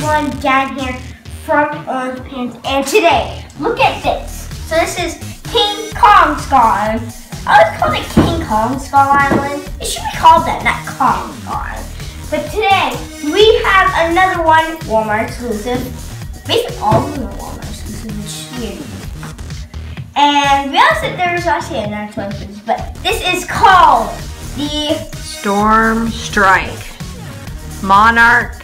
one down here from Orange Pants. And today, look at this. So this is King Kong Skull Island. I would call it King Kong Skull Island. It should be called that, not Kong Skull Island. But today, we have another one, Walmart exclusive. Basically, all of them are Walmart exclusive, which is weird. And we also said there was actually another toy for this, but this is called the Storm Strike Monarch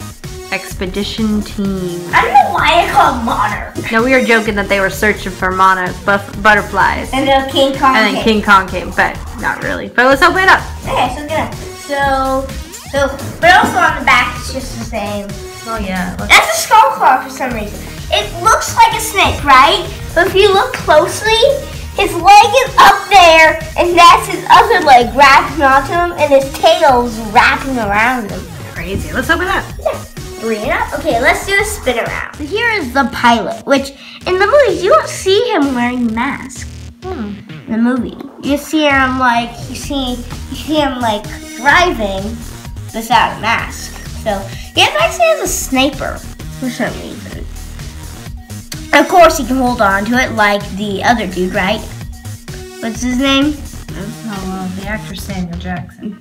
Expedition Team. I don't know why I call it Monarch. No, we were joking that they were searching for monarch butterflies. And then King Kong and then King Kong came, but not really. But let's open it up. Okay, so good. But also on the back, it's just the same. Oh yeah. That's a skull claw for some reason. It looks like a snake, right? But if you look closely, his leg is up there, and that's his other leg wrapping onto him, and his tail's wrapping around him. Crazy. Let's open it up. Yeah. Bring it up. Okay, let's do a spin around. So here is the pilot, which in the movies you don't see him wearing a mask. In the movie, you see him like driving without a mask. So he actually has a sniper for some reason. Of course, he can hold on to it like the other dude, right? What's his name? Oh, the actor Samuel Jackson.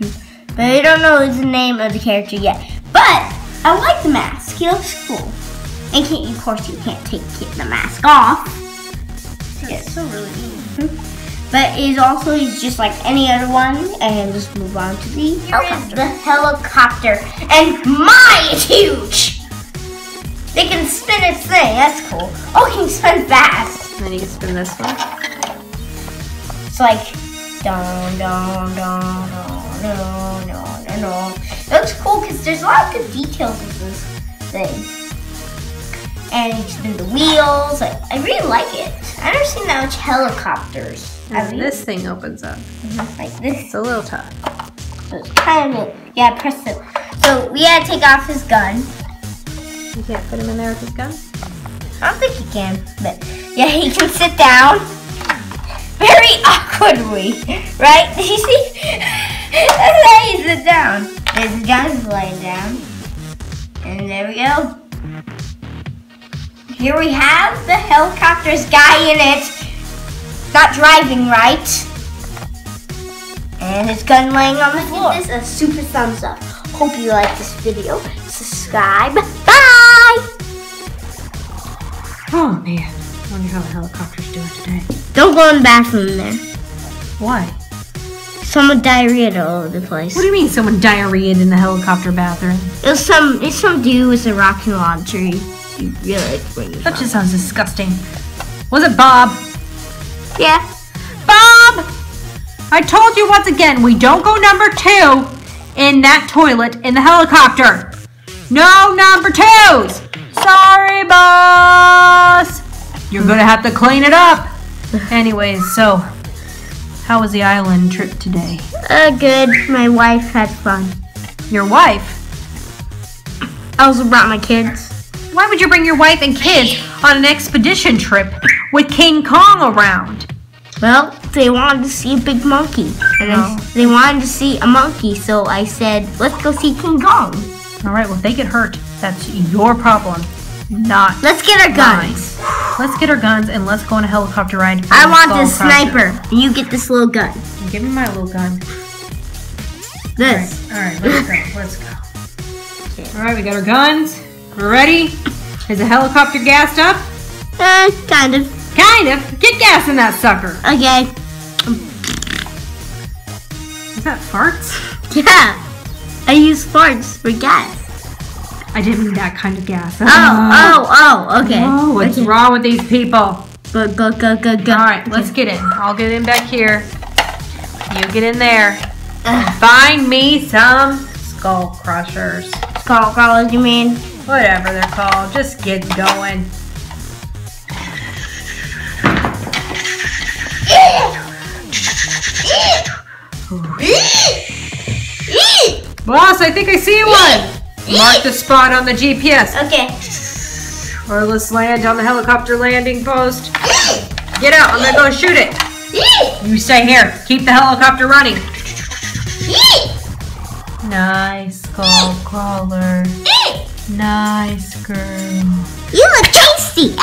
But I don't know the name of the character yet. But I like the mask. He looks cool. And of course, you can't take the mask off. It's so really easy. But he's just like any other one. And just move on to the helicopter. The helicopter. And mine is huge. They can spin its thing. That's cool. Oh, it can spin fast. And then you can spin this one. It's like don don don don don don don don. It looks cool because there's a lot of good details of this thing. And you spin the wheels. I really like it. I've never seen that much helicopters. And this thing opens up. Like this. It's a little tough. So it's kind of neat. Yeah, press it. So we had to take off his gun. You can't put him in there with his gun? I don't think he can, but yeah, he can sit down very awkwardly, right? Did you see? That's how you sit down. His gun's laying down. And there we go. Here we have the helicopter's guy in it. Not driving right. And his gun laying on the floor. Give this a super thumbs up. Hope you like this video. Subscribe. Bye! Oh man, I wonder how the helicopter's doing today. Don't go in the bathroom there. Why? Someone diarrheaed all over the place. What do you mean someone diarrheaed in the helicopter bathroom? It's some dude with a rocket launcher. He really likes bringing That just sounds disgusting. Was it Bob? Yeah. Bob! I told you once again, we don't go number 2 in that toilet in the helicopter. No number 2s! Sorry, boss! You're gonna have to clean it up. Anyways, so, how was the island trip today? Good. My wife had fun. Your wife? I also brought my kids. Why would you bring your wife and kids on an expedition trip with King Kong around? Well, they wanted to see a big monkey. And they wanted to see a monkey, so I said, let's go see King Kong. Alright, well if they get hurt, that's your problem, not Let's get our guns. Let's get our guns and let's go on a helicopter ride. I want this sniper, and you get this little gun. Give me my little gun. This. Alright, let's go. Alright, we got our guns. We're ready. Is the helicopter gassed up? Kind of. Kind of. Get gas in that sucker. Okay. Is that farts? Yeah. I use farts for gas. I didn't mean that kind of gas. Okay. Oh, what's wrong with these people? Go. Alright, let's get in. I'll get in back here. You get in there. Find me some skull crushers. Skull crawlers, you mean? Whatever they're called. Just get going. Boss, I think I see one. Mark the spot on the GPS. Okay. Or let's land on the helicopter landing post. Get out, I'm gonna go shoot it. You stay here. Keep the helicopter running. Nice skull crawler. Nice girl. You look tasty.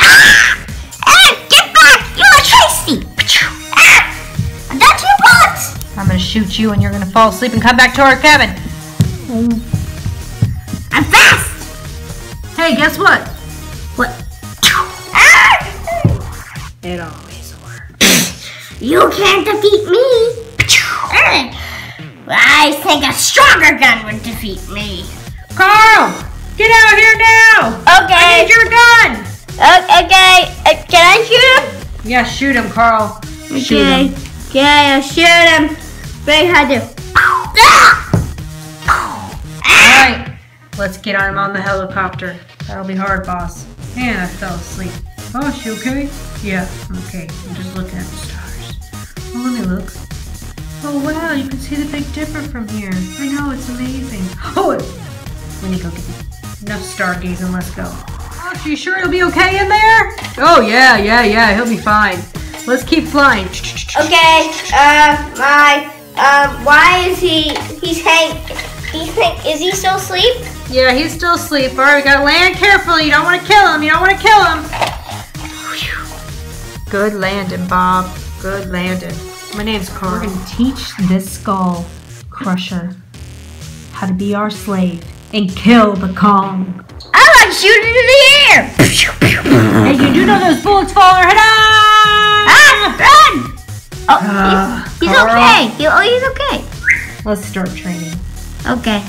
Get back. You look tasty. That's your butt. I'm gonna shoot you and you're gonna fall asleep and come back to our cabin. I'm fast. Hey, guess what? What? It always works. You can't defeat me. I think a stronger gun would defeat me. Carl, get out here now. Okay. I need your gun. Okay. Can I shoot him? Yeah, shoot him, Carl. Shoot him. Okay, I'll shoot him. Very hard to. Alright, let's get him on the helicopter. That'll be hard, boss. And I fell asleep. Boss, you okay? Yeah, I'm okay. I'm just looking at the stars. Oh, let me look. Oh, wow, you can see the Big Dipper from here. I know, it's amazing. Oh, we need to go get enough stargazing. Let's go. Boss, you sure he'll be okay in there? Oh, yeah, he'll be fine. Let's keep flying. Okay, why is is he still asleep? Yeah, he's still asleep. All right, we gotta land carefully. You don't want to kill him. You don't want to kill him. Good landing, Bob. Good landing. My name's Carl. We're gonna teach this skull crusher how to be our slave and kill the Kong. I like shooting in the air. Hey, you do know those bullets fall on our head. Run! Oh, he's Carl. okay. He's okay. Let's start training. Okay.